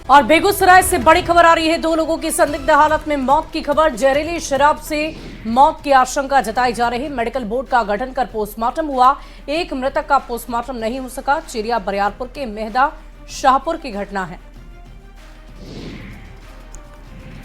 और बेगूसराय से बड़ी खबर आ रही है। 2 लोगों की संदिग्ध हालत में मौत की खबर। जहरीली शराब से मौत की आशंका जताई जा रही। मेडिकल बोर्ड का गठन कर पोस्टमार्टम हुआ। एक मृतक का पोस्टमार्टम नहीं हो सका। चिरिया बरियारपुर के मेहदा शाहपुर की घटना है।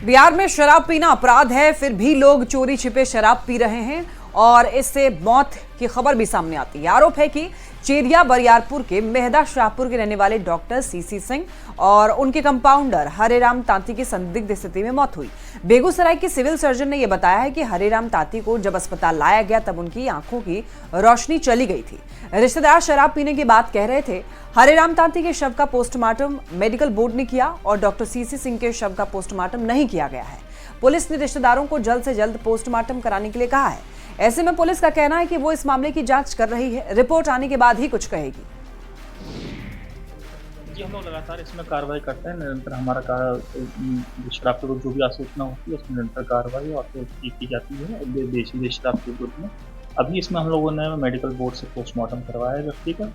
बिहार में शराब पीना अपराध है, फिर भी लोग चोरी छिपे शराब पी रहे हैं और इससे मौत की खबर भी सामने आती है। आरोप है कि चिरिया बरियारपुर के मेहदा शाहपुर के रहने वाले डॉक्टर सीसी सिंह और उनके कंपाउंडर हरेराम तांती की संदिग्ध स्थिति में मौत हुई। बेगूसराय के सिविल सर्जन ने यह बताया है कि हरेराम तांती को जब अस्पताल लाया गया तब उनकी आंखों की रोशनी चली गई थी। रिश्तेदार शराब पीने की बात कह रहे थे। हरेराम तांती के शव का पोस्टमार्टम मेडिकल बोर्ड ने किया और डॉक्टर सीसी सिंह के शव का पोस्टमार्टम नहीं किया गया है। पुलिस ने रिश्तेदारों को जल्द से जल्द पोस्टमार्टम कराने के लिए कहा है। ऐसे में पुलिस का कहना है कि वो इस मामले की जांच कर रही है। रिपोर्ट आने के बाद ही कुछ कहेगी। जी, हम लोग लगातार इसमें कार्रवाई करते हैं। निरंतर हमारा शराब के विरुद्ध जो भी आसूचना होती है उसमें निरंतर कार्रवाई और की जाती है देशी शराब के विरुद्ध में। अभी इसमें हम लोगों ने मेडिकल बोर्ड से पोस्टमार्टम करवाया है व्यक्ति का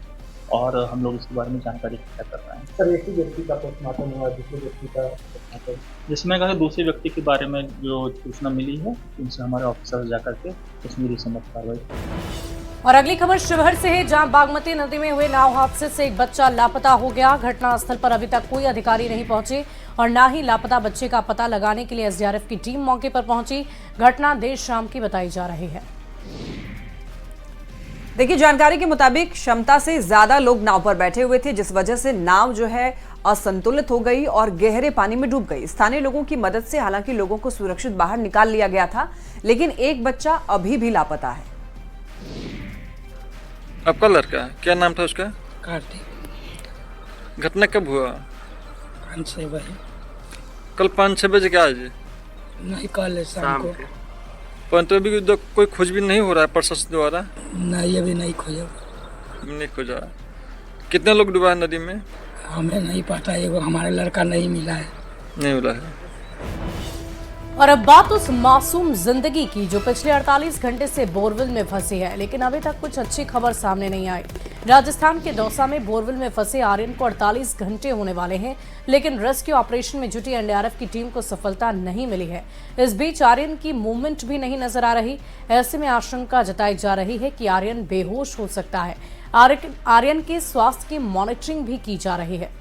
और हम लोग इसके बारे में जानकारी इकट्ठा कर रहे हैं। सर, एक ही व्यक्ति का पोस्टमार्टम हुआ, दूसरे व्यक्ति का पोस्टमार्टम, जिसमें कहा दूसरे व्यक्ति के बारे में जो सूचना मिली है उनसे हमारे ऑफिसर जाकर के उसमें रिसमत कार्रवाई। और अगली खबर शिवहर से है, जहां बागमती नदी में हुए नाव हादसे से एक बच्चा लापता हो गया। घटनास्थल पर अभी तक कोई अधिकारी नहीं पहुंचे और न ही लापता बच्चे का पता लगाने के लिए एसडीआरएफ की टीम मौके पर पहुंची। घटना देर शाम की बताई जा रही है। देखिए, जानकारी के मुताबिक क्षमता से ज्यादा लोग नाव पर बैठे हुए थे, जिस वजह से नाव जो है असंतुलित हो गई और गहरे पानी में डूब गई। स्थानीय लोगों की मदद से हालांकि लोगों को सुरक्षित बाहर निकाल लिया गया था, लेकिन एक बच्चा अभी भी लापता है। आपका लड़का क्या नाम था उसका? कार्तिक। घटना कब हुआ? 5-6 बजे। कल 5-6 बजे क्या आज? नहीं, कल शाम को। परंतु अभी कोई खोजबीन नहीं हो रहा है प्रशासन द्वारा? नहीं, अभी नहीं खोजा। नहीं खोजा। कितने लोग डूबा है नदी में? हमें नहीं पता, एगो हमारा लड़का नहीं मिला है। नहीं मिला है। और अब बात उस मासूम जिंदगी की जो पिछले 48 घंटे से बोरवेल में फंसी है, लेकिन अभी तक कुछ अच्छी खबर सामने नहीं आई। राजस्थान के दौसा में बोरवेल में फंसे आर्यन को 48 घंटे होने वाले हैं, लेकिन रेस्क्यू ऑपरेशन में जुटी एनडीआरएफ की टीम को सफलता नहीं मिली है। इस बीच आर्यन की मूवमेंट भी नहीं नजर आ रही। ऐसे में आशंका जताई जा रही है कि आर्यन बेहोश हो सकता है। आर्यन के स्वास्थ्य की मॉनिटरिंग भी की जा रही है।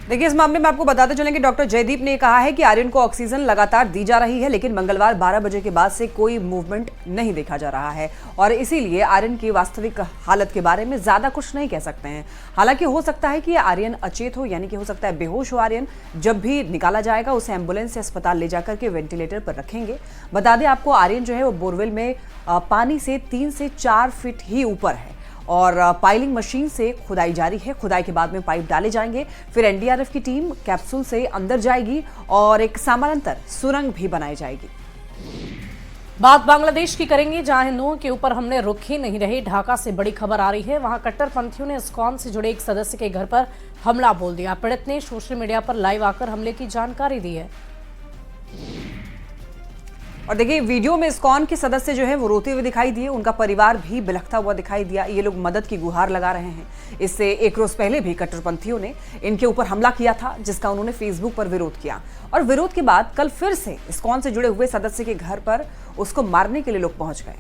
देखिए, इस मामले में आपको बताते चलें कि डॉक्टर जयदीप ने कहा है कि आर्यन को ऑक्सीजन लगातार दी जा रही है, लेकिन मंगलवार 12 बजे के बाद से कोई मूवमेंट नहीं देखा जा रहा है और इसीलिए आर्यन की वास्तविक हालत के बारे में ज्यादा कुछ नहीं कह सकते हैं। हालांकि हो सकता है कि आर्यन अचेत हो, यानी कि हो सकता है बेहोश हो आर्यन। जब भी निकाला जाएगा उसे एम्बुलेंस से अस्पताल ले जाकर के वेंटिलेटर पर रखेंगे। बता दें आपको, आर्यन जो है वो बोरवेल में पानी से 3 से 4 फीट ही ऊपर है और पाइलिंग मशीन से खुदाई जारी है। खुदाई के बाद में पाइप डाले जाएंगे, फिर एनडीआरएफ की टीम कैप्सूल से अंदर जाएगी और एक समानांतर सुरंग भी बनाई जाएगी। बात बांग्लादेश की करेंगे, जहां हिंदुओं के ऊपर हमले रुक ही नहीं रहे। ढाका से बड़ी खबर आ रही है। वहां कट्टरपंथियों ने इस्कॉन से जुड़े एक सदस्य के घर पर हमला बोल दिया। पीड़ित ने सोशल मीडिया पर लाइव आकर हमले की जानकारी दी है। और देखिए, वीडियो में इस्कॉन के सदस्य जो है वो रोते हुए दिखाई दिए। उनका परिवार भी बिलखता हुआ दिखाई दिया। ये लोग मदद की गुहार लगा रहे हैं। इससे एक रोज पहले भी कट्टरपंथियों ने इनके ऊपर हमला किया था, जिसका उन्होंने फेसबुक पर विरोध किया और विरोध के बाद कल फिर से इस्कॉन से जुड़े हुए सदस्य के घर पर उसको मारने के लिए लोग पहुंच गए।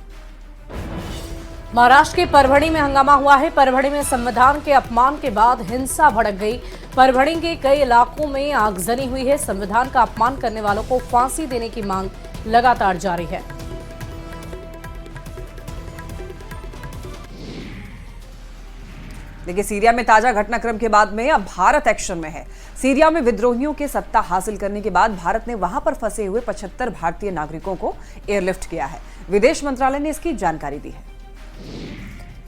महाराष्ट्र के परभणी में हंगामा हुआ है। परभणी में संविधान के अपमान के बाद हिंसा भड़क गई। परभणी के कई इलाकों में आगजनी हुई है। संविधान का अपमान करने वालों को फांसी देने की मांग लगातार जारी है। देखिए, सीरिया में ताजा घटनाक्रम के बाद में अब भारत एक्शन में है। सीरिया में विद्रोहियों के सत्ता हासिल करने के बाद भारत ने वहां पर फंसे हुए 75 भारतीय नागरिकों को एयरलिफ्ट किया है। विदेश मंत्रालय ने इसकी जानकारी दी है।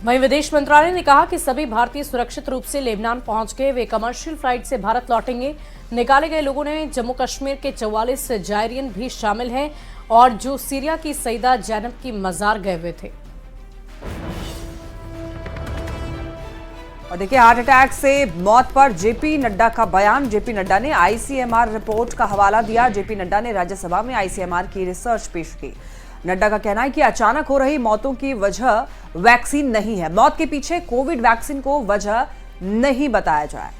वहीं विदेश मंत्रालय ने कहा कि सभी भारतीय सुरक्षित रूप से लेबनान पहुंच गए। वे कमर्शियल फ्लाइट से भारत लौटेंगे। निकाले गए लोगों में जम्मू कश्मीर के 44 जायरीन भी शामिल हैं और जो सीरिया की सईदा जैनब की मजार गए हुए थे। और देखिए, हार्ट अटैक से मौत पर जेपी नड्डा का बयान। जेपी नड्डा ने आईसीएमआर रिपोर्ट का हवाला दिया। जेपी नड्डा ने राज्यसभा में आईसीएमआर की रिसर्च पेश की। नड्डा का कहना है कि अचानक हो रही मौतों की वजह वैक्सीन नहीं है। मौत के पीछे कोविड वैक्सीन को वजह नहीं बताया जाए।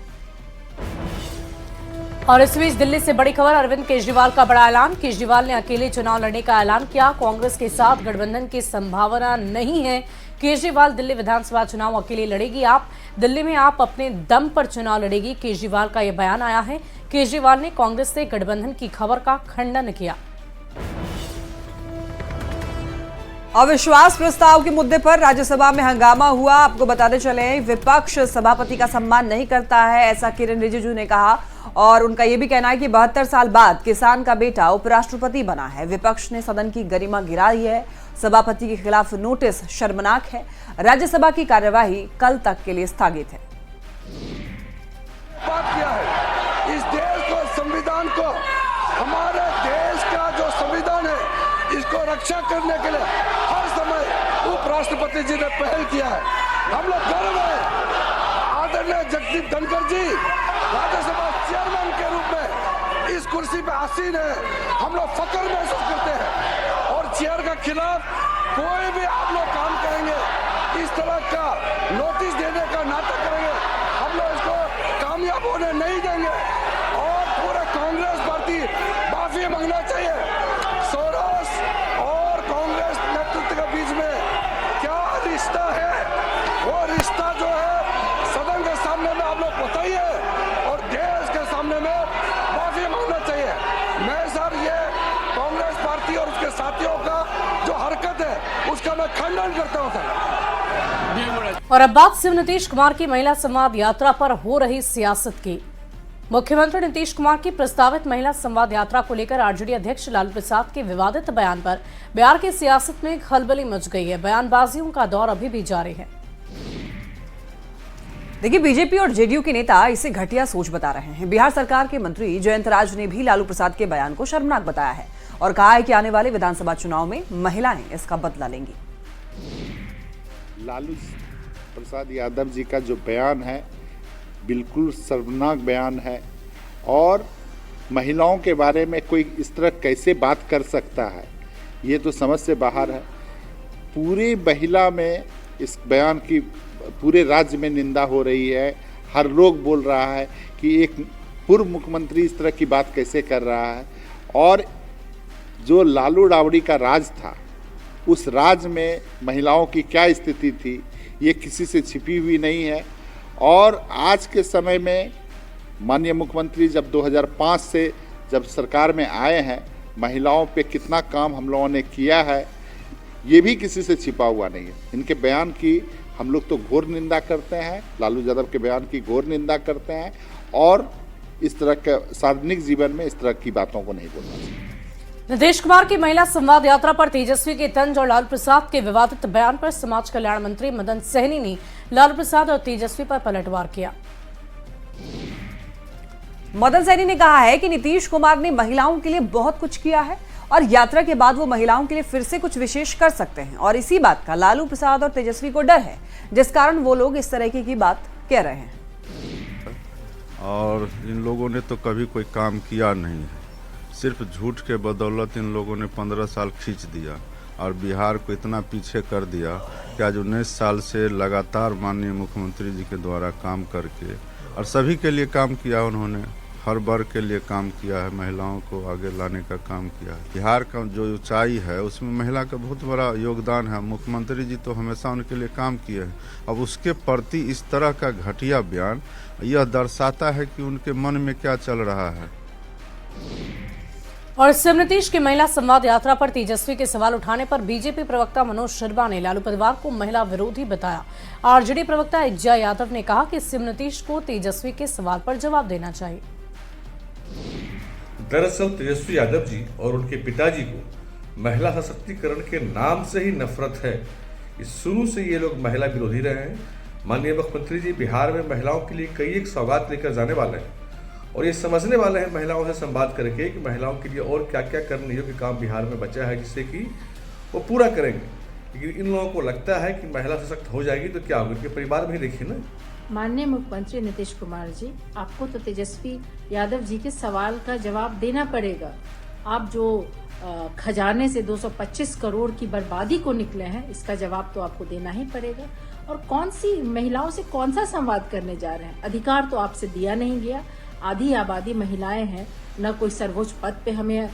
और इस बीच दिल्ली से बड़ी खबर, अरविंद केजरीवाल का बड़ा ऐलान। केजरीवाल ने अकेले चुनाव लड़ने का ऐलान किया। कांग्रेस के साथ गठबंधन की संभावना नहीं है। केजरीवाल दिल्ली विधानसभा चुनाव अकेले लड़ेगी आप, दिल्ली में आप अपने दम पर चुनाव लड़ेगी, केजरीवाल का यह बयान आया है। केजरीवाल ने कांग्रेस से गठबंधन की खबर का खंडन किया। अविश्वास प्रस्ताव के मुद्दे पर राज्यसभा में हंगामा हुआ। आपको बताते चले, विपक्ष सभापति का सम्मान नहीं करता है, ऐसा किरण रिजिजू ने कहा। और उनका यह भी कहना है कि 72 साल बाद किसान का बेटा उपराष्ट्रपति बना है। विपक्ष ने सदन की गरिमा गिराई है। सभापति के खिलाफ नोटिस शर्मनाक है। राज्यसभा की कार्यवाही कल तक के लिए स्थगित है। बात किया है इस देश को, संविधान को, हमारे देश का जो संविधान है इसको रक्षा करने के लिए हर समय उपराष्ट्रपति जी ने पहल किया है। हम लोग गर्व है आदरणीय जगदीप धनखड़ जी राज्यसभा चेयरमैन के रूप में इस कुर्सी पे आसीन है। हम लोग फख्र महसूस करते हैं और चेयर के खिलाफ कोई भी आप लोग काम करेंगे, इस तरह का नोटिस देने का नाटक करेंगे, हम लोग इसको कामयाब होने नहीं देंगे। और पूरे कांग्रेस पार्टी माफी मांगना चाहिए। सोरोस और कांग्रेस नेतृत्व के बीच में क्या रिश्ता है, वो रिश्ता जो है सदन के सामने में आप लोग बताइए और देश के सामने में माफी मांगना चाहिए। मैं सर ये कांग्रेस पार्टी और उसके साथियों का जो हरकत है उसका मैं खंडन करता हूँ सर। और अब बात शिव नीतीश कुमार की महिला संवाद यात्रा पर हो रही सियासत की। मुख्यमंत्री नीतीश कुमार की प्रस्तावित महिला संवाद यात्रा को लेकर आरजेडी अध्यक्ष लालू प्रसाद के विवादित बयान पर बिहार की सियासत में खलबली मच गई है। बयानबाजियों का दौर अभी भी जारी है। देखिए, बीजेपी और जेडीयू के नेता इसे घटिया सोच बता रहे हैं। बिहार सरकार के मंत्री जयंत राज ने भी लालू प्रसाद के बयान को शर्मनाक बताया है और कहा है कि आने वाले विधानसभा चुनाव में महिलाएं इसका बदला लेंगी। लालू प्रसाद यादव जी का जो बयान है बिल्कुल शर्मनाक बयान है और महिलाओं के बारे में कोई इस तरह कैसे बात कर सकता है, ये तो समझ से बाहर है। पूरे महिला में इस बयान की पूरे राज्य में निंदा हो रही है। हर लोग बोल रहा है कि एक पूर्व मुख्यमंत्री इस तरह की बात कैसे कर रहा है। और जो लालू राबड़ी का राज था, उस राज में महिलाओं की क्या स्थिति थी, ये किसी से छिपी हुई नहीं है। और आज के समय में माननीय मुख्यमंत्री जब 2005 से जब सरकार में आए हैं, महिलाओं पे कितना काम हम लोगों ने किया है, ये भी किसी से छिपा हुआ नहीं है। इनके बयान की हम लोग तो घोर निंदा करते हैं, लालू यादव के बयान की घोर निंदा करते हैं और इस तरह के सार्वजनिक जीवन में इस तरह की बातों को नहीं बोलना चाहिए। नीतीश कुमार की महिला संवाद यात्रा पर तेजस्वी के तंज और लालू प्रसाद के विवादित बयान पर समाज कल्याण मंत्री मदन सहनी ने लालू प्रसाद और तेजस्वी पर पलटवार किया। मदन सहनी ने कहा है कि नीतीश कुमार ने महिलाओं के लिए बहुत कुछ किया है और यात्रा के बाद वो महिलाओं के लिए फिर से कुछ विशेष कर सकते हैं और इसी बात का लालू प्रसाद और तेजस्वी को डर है, जिस कारण वो लोग इस तरह की बात कह रहे हैं। और इन लोगों ने तो कभी कोई काम किया नहीं है, सिर्फ झूठ के बदौलत इन लोगों ने 15 साल खींच दिया और बिहार को इतना पीछे कर दिया कि आज 19 साल से लगातार माननीय मुख्यमंत्री जी के द्वारा काम करके और सभी के लिए काम किया, उन्होंने हर वर्ग के लिए काम किया है, महिलाओं को आगे लाने का काम किया है। बिहार का जो ऊंचाई है उसमें महिला का बहुत बड़ा योगदान है। मुख्यमंत्री जी तो हमेशा उनके लिए काम किए हैं। अब उसके प्रति इस तरह का घटिया बयान यह दर्शाता है कि उनके मन में क्या चल रहा है। और शिव नीतीश की महिला संवाद यात्रा पर तेजस्वी के सवाल उठाने पर बीजेपी प्रवक्ता मनोज शर्मा ने लालू परिवार को महिला विरोधी बताया। आरजेडी प्रवक्ता इज्जा यादव ने कहा कि शिव नीतीश को तेजस्वी के सवाल पर जवाब देना चाहिए। दरअसल तेजस्वी यादव जी और उनके पिताजी को महिला सशक्तिकरण के नाम से ही नफरत है। इस शुरू से ये लोग महिला विरोधी रहे हैं। माननीय मुख्यमंत्री जी बिहार में महिलाओं के लिए कई एक सौगात लेकर जाने वाले हैं और ये समझने वाले हैं महिलाओं से संवाद करके कि महिलाओं के लिए और क्या क्या करने योग्य काम बिहार में बचा है, जिससे कि वो पूरा करेंगे। लेकिन इन लोगों को लगता है कि महिला सशक्त हो जाएगी तो क्या होगा, इनके परिवार में ही देखिए ना। माननीय मुख्यमंत्री नीतीश कुमार जी, आपको तो तेजस्वी यादव जी के सवाल का जवाब देना पड़ेगा। आप जो खजाने से 225 करोड़ की बर्बादी को निकले हैं, इसका जवाब तो आपको देना ही पड़ेगा। और कौन सी महिलाओं से कौन सा संवाद करने जा रहे हैं? अधिकार तो आपसे दिया नहीं गया। आधी आबादी महिलाएं हैं, न कोई सर्वोच्च पद पे हमें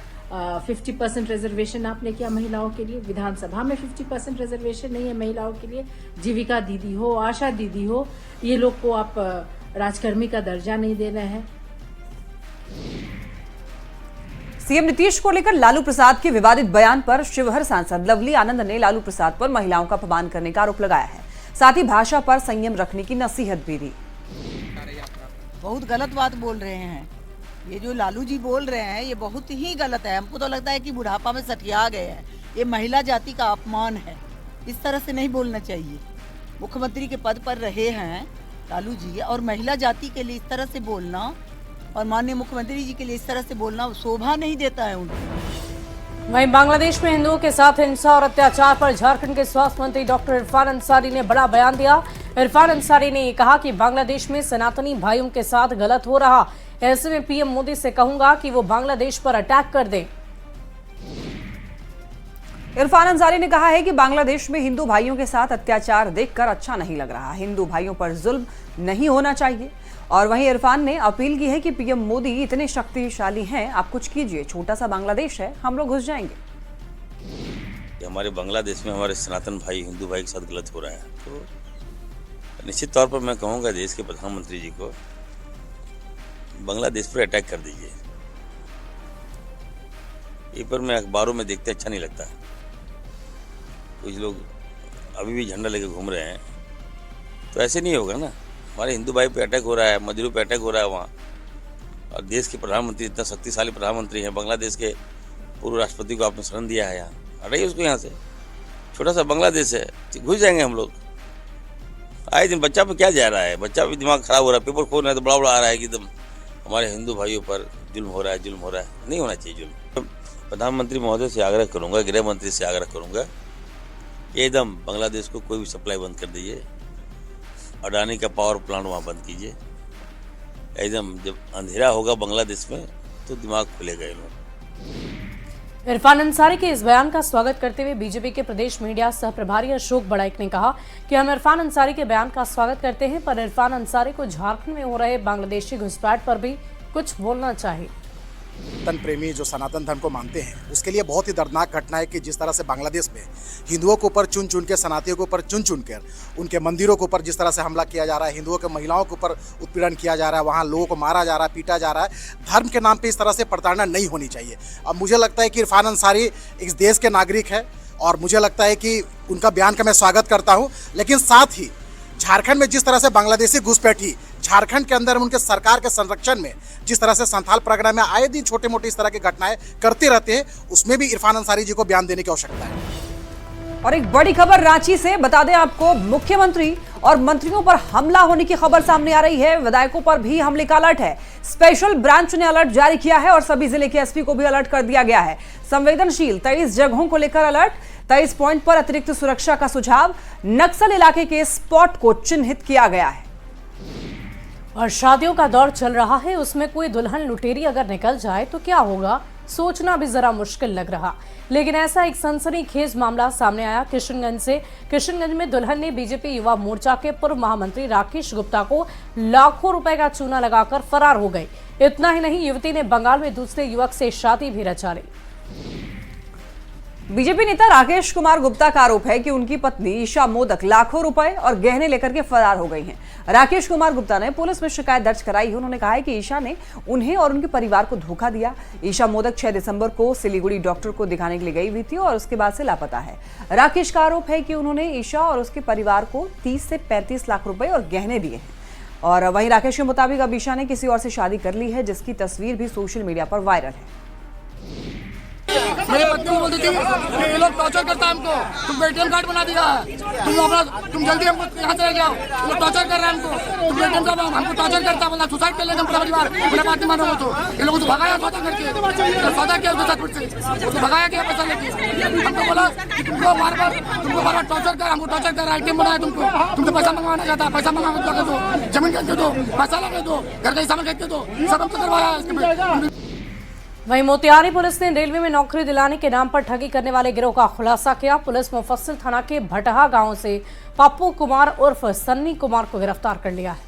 50% रिजर्वेशन आपने किया महिलाओं के लिए, विधानसभा में 50% रिजर्वेशन नहीं है महिलाओं के लिए, जीविका दीदी हो, आशा दीदी हो, ये लोग को आप राजकर्मी का दर्जा नहीं दे रहे हैं। सीएम नीतीश को लेकर लालू प्रसाद के विवादित बयान पर शिवहर सांसद लवली आनंद ने लालू प्रसाद पर महिलाओं का अपमान करने का आरोप लगाया है। साथ ही भाषा पर संयम रखने की नसीहत भी दी। बहुत गलत बात बोल रहे हैं, ये जो लालू जी बोल रहे हैं ये बहुत ही गलत है। हमको तो लगता है कि बुढ़ापा में सठिया गए हैं। ये महिला जाति का अपमान है, इस तरह से नहीं बोलना चाहिए। मुख्यमंत्री के पद पर रहे हैं लालू जी, और महिला जाति के लिए इस तरह से बोलना और माननीय मुख्यमंत्री जी के लिए इस तरह से बोलना शोभा नहीं देता है उनको। वहीं बांग्लादेश में हिंदुओं के साथ हिंसा और अत्याचार पर झारखंड के स्वास्थ्य मंत्री डॉक्टर इरफान अंसारी ने बड़ा बयान दिया। इरफान अंसारी ने कहा कि बांग्लादेश में सनातनी भाइयों के साथ गलत हो रहा, ऐसे में पीएम मोदी से कहूंगा कि वो बांग्लादेश पर अटैक कर दें। इरफान अंसारी ने कहा है कि बांग्लादेश में हिंदू भाइयों के साथ अत्याचार देखकर अच्छा नहीं लग रहा। हिंदू भाइयों पर जुल्म नहीं होना चाहिए। और वहीं इरफान ने अपील की है कि पीएम मोदी इतने शक्तिशाली हैं, आप कुछ कीजिए, छोटा सा बांग्लादेश है, हम लोग घुस जाएंगे। हमारे बांग्लादेश में हमारे सनातन भाई हिंदू भाई के साथ गलत हो रहा है, तो निश्चित तौर पर मैं कहूँगा देश के प्रधानमंत्री जी को बांग्लादेश पर अटैक कर दीजिए। ये पर मैं अखबारों में देखते अच्छा नहीं लगता। कुछ लोग अभी भी झंडा लेके घूम रहे हैं, तो ऐसे नहीं होगा ना। हमारे हिंदू भाई पे अटैक हो रहा है, मजदूरों पे अटैक हो रहा है वहाँ, और देश के प्रधानमंत्री इतना शक्तिशाली प्रधानमंत्री हैं, बांग्लादेश के पूर्व राष्ट्रपति को आपने शरण दिया है, यहाँ हटाइए उसको यहाँ से। छोटा सा बांग्लादेश है, घुस जाएंगे हम लोग। आए दिन बच्चा पे क्या जा रहा है, बच्चा भी दिमाग खराब हो रहा है, पेपर खोल रहा है तो बड़ा बड़ा आ रहा है कि एकदम हमारे हिंदू भाइयों पर जुल्म हो रहा है, जुल्म हो रहा है। नहीं होना चाहिए जुल्म। प्रधानमंत्री महोदय से आग्रह करूँगा, गृह मंत्री से आग्रह करूँगा कि एकदम बांग्लादेश को कोई भी सप्लाई बंद कर दीजिए, अडानी का पावर प्लांट वहाँ बंद कीजिए। एकदम जब अंधेरा होगा बांग्लादेश में तो दिमाग खुलेगा इन लोग। इरफान अंसारी के इस बयान का स्वागत करते हुए बीजेपी के प्रदेश मीडिया सह प्रभारी अशोक बड़ाइक ने कहा कि हम इरफान अंसारी के बयान का स्वागत करते हैं, पर इरफान अंसारी को झारखंड में हो रहे बांग्लादेशी घुसपैठ पर भी कुछ बोलना चाहिए। सनातन प्रेमी जो सनातन धर्म को मानते हैं उसके लिए बहुत ही दर्दनाक घटना है कि जिस तरह से बांग्लादेश में हिंदुओं के ऊपर चुन चुन के, सनातियों के ऊपर चुन चुन कर उनके मंदिरों के ऊपर जिस तरह से हमला किया जा रहा है, हिंदुओं के महिलाओं के ऊपर उत्पीड़न किया जा रहा है, वहाँ लोगों को मारा जा रहा है, पीटा जा रहा है। धर्म के नाम पर इस तरह से प्रताड़ना नहीं होनी चाहिए। अब मुझे लगता है कि इरफान अंसारी इस देश के नागरिक है और मुझे लगता है कि उनका बयान का मैं स्वागत करता हूँ, लेकिन साथ ही झारखंड में जिस तरह से बांग्लादेशी घुसपैठी झारखंड के अंदर उनके सरकार के संरक्षण में जिस तरह से संथाल परगना में आए दिन छोटे मोटे इस तरह की घटनाएं करते रहते हैं, उसमें भी इरफान अंसारी जी को बयान देने की आवश्यकता है। और एक बड़ी खबर रांची से बता दें आपको, मुख्यमंत्री और मंत्रियों पर हमला होने की खबर सामने आ रही है। विधायकों पर भी हमले का अलर्ट है। स्पेशल ब्रांच ने अलर्ट जारी किया है और सभी जिले के एसपी को भी अलर्ट कर दिया गया है। संवेदनशील 23 जगहों को लेकर अलर्ट, 23 पॉइंट पर अतिरिक्त सुरक्षा का सुझाव, नक्सल इलाके के स्पॉट को चिन्हित किया गया है। और शादियों का दौर चल रहा है, उसमें कोई दुल्हन लुटेरी अगर निकल जाए तो क्या होगा, सोचना भी जरा मुश्किल लग रहा। लेकिन ऐसा एक सनसनीखेज मामला सामने आया किशनगंज से। किशनगंज में दुल्हन ने बीजेपी युवा मोर्चा के पूर्व महामंत्री राकेश गुप्ता को लाखों रुपए का चूना लगाकर फरार हो गई। इतना ही नहीं, युवती ने बंगाल में दूसरे युवक से शादी भी रचा ली। बीजेपी नेता राकेश कुमार गुप्ता का आरोप है कि उनकी पत्नी ईशा मोदक लाखों रुपए और गहने लेकर के फरार हो गई हैं। राकेश कुमार गुप्ता ने पुलिस में शिकायत दर्ज कराई है। उन्होंने कहा है कि ईशा ने उन्हें और उनके परिवार को धोखा दिया। ईशा मोदक 6 दिसंबर को सिलीगुड़ी डॉक्टर को दिखाने के लिए गई हुई थी और उसके बाद से लापता है। राकेश का आरोप है कि उन्होंने ईशा और उसके परिवार को 30 से 35 लाख रुपए और गहने दिए हैं। और वहीं राकेश के मुताबिक अब ईशा ने किसी और से शादी कर ली है, जिसकी तस्वीर भी सोशल मीडिया पर वायरल है। मेरी पत्नी बोलती थी कि ये लोग टॉर्चर करता है हमको, तुम एटीएम कार्ड बना दिया है, तुम जल्दी हमको यहाँ चले जाओ, ये लोग टॉर्चर कर रहे हैं हमको, तुम एटीएम कार्ड हमको टॉर्चर करता है, बोला सुसाइड कर लेंगे पूरा परिवार, मेरे बात नहीं मानो तो ये लोगों को भगाया सौदा करके, सौदा किया उसके साथ से उसको भगाया किया पैसा लेके। हमको बोला कि तुमको बार बार टॉर्चर कर, हमको टॉर्चर कर, एटीएम बनाया तुमको पैसा मंगवाना चाहता है, पैसा मंगवा दो, जमीन खरीद दो, पैसा लगा दो, घर का सामान खरीद दो, सब हमको करवाया। वहीं मोतिहारी पुलिस ने रेलवे में नौकरी दिलाने के नाम पर ठगी करने वाले गिरोह का खुलासा किया। पुलिस मुफस्सिल थाना के भटहा गांव से पप्पू कुमार उर्फ सन्नी कुमार को गिरफ्तार कर लिया है।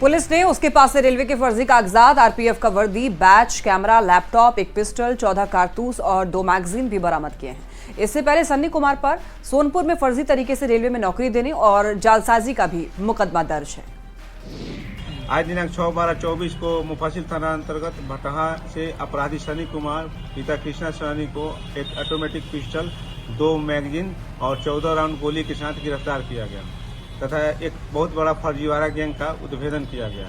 पुलिस ने उसके पास से रेलवे के फर्जी कागजात, आरपीएफ का वर्दी, बैच, कैमरा, लैपटॉप, एक पिस्टल, 14 कारतूस और 2 मैगजीन भी बरामद किए हैं। इससे पहले सन्नी कुमार पर सोनपुर में फर्जी तरीके से रेलवे में नौकरी देने और जालसाजी का भी मुकदमा दर्ज है। आज दिनांक 6/12/24 को मुफासिल थाना अंतर्गत भटहा से अपराधी सनी कुमार पिता कृष्णा सनी को एक ऑटोमेटिक पिस्टल, 2 मैगजीन और 14 राउंड गोली के साथ गिरफ्तार किया गया तथा एक बहुत बड़ा फर्जीवाड़ा गैंग का उद्भेदन किया गया।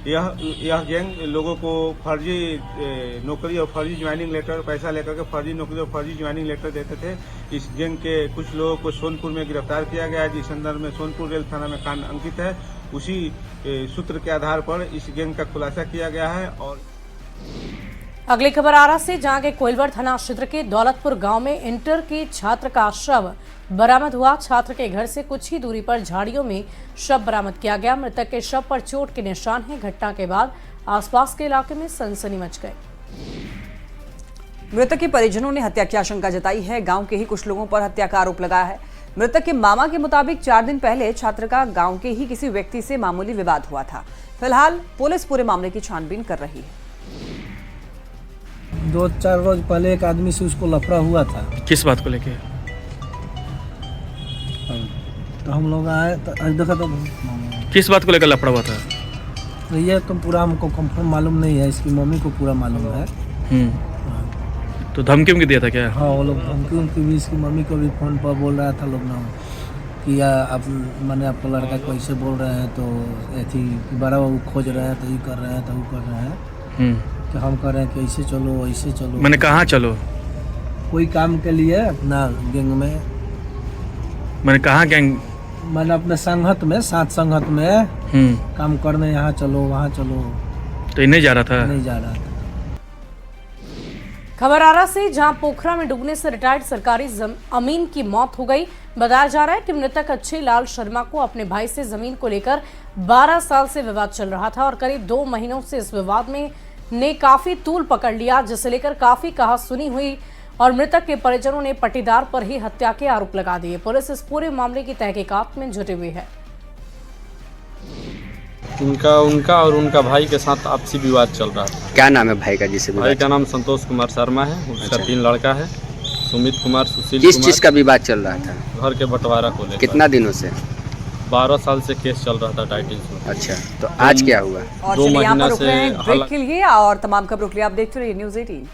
यह गैंग लोगों को फर्जी नौकरी और फर्जी ज्वाइनिंग लेटर, पैसा लेकर के फर्जी नौकरी और फर्जी ज्वाइनिंग लेटर देते थे। इस गैंग के कुछ लोगों को सोनपुर में गिरफ्तार किया गया है, जिस संदर्भ में सोनपुर रेल थाना में कांड अंकित है। उसी सूत्र के आधार पर इस गैंग का खुलासा किया गया है। और अगली खबर आरा से, जहां के कोइलवर थाना क्षेत्र के दौलतपुर गांव में इंटर के छात्र का शव बरामद हुआ। छात्र के घर से कुछ ही दूरी पर झाड़ियों में शव बरामद किया गया। मृतक के शव पर चोट के निशान हैं। घटना के बाद आसपास के इलाके में सनसनी मच गई। मृतक के परिजनों ने हत्या की आशंका जताई है। गांव के ही कुछ लोगों पर हत्या का आरोप लगाया है। मृतक के मामा के मुताबिक 4 दिन पहले छात्र का गांव के ही किसी व्यक्ति से मामूली विवाद हुआ था। फिलहाल पुलिस पूरे मामले की छानबीन कर रही है। 2-4 रोज पहले एक आदमी से उसको लफड़ा हुआ था। किस बात को लेके? तो हम लोग आए तो देखा तो किस बात को लेकर लफड़ा हुआ था? तो ये तो पूरा हमको कंफर्म मालूम नहीं है, इसकी मम्मी को पूरा मालूम है। तो धमकी उमकी दिया था क्या? हाँ, वो लोग धमकी उनकी भी, इसकी मम्मी को भी फोन पर बोल रहा था लोग ना कि आप मैंने आपको लड़का को ऐसे बोल रहे हैं, तो ऐसी बड़ा वो खोज रहे हैं, तो ये कर रहे हैं, तो वो कर रहे हैं। तो हम कह रहे हैं कि ऐसे चलो ऐसे चलो। मैंने कहाँ चलो? कोई काम के लिए अपना गैंग में। मैंने कहाँ गैंग? मैंने अपने संगत में, साथ संगत में काम करने, यहाँ चलो वहाँ चलो। तो ये नहीं जा रहा था? नहीं जा रहा था। खबर आरा से, जहां पोखरा में डूबने से रिटायर्ड सरकारी अमीन की मौत हो गई। बताया जा रहा है कि मृतक अच्छे लाल शर्मा को अपने भाई से जमीन को लेकर 12 साल से विवाद चल रहा था और करीब 2 महीनों से इस विवाद में ने काफी तूल पकड़ लिया, जिसे लेकर काफी कहासुनी हुई और मृतक के परिजनों ने पटीदार पर ही हत्या के आरोप लगा दिए। पुलिस इस पूरे मामले की तहकीकात में जुटी हुई है। उनका और उनका भाई के साथ आपसी विवाद चल रहा था। क्या नाम है भाई का? जिसे भाई का नाम संतोष कुमार शर्मा है। उसका 3 लड़का है, सुमित कुमार, सुशील किस कुमार। चीज का विवाद चल रहा था? घर के बंटवारा को लेकर। कितना दिनों से? 12 साल से केस चल रहा था टाइटल्स में। अच्छा, तो आज क्या हुआ? और चलिए यहाँ पर रुक रहे हैं ब्रेक के लिए और तमाम खबरों के लिए आप देखते रहिए न्यूज़ 18।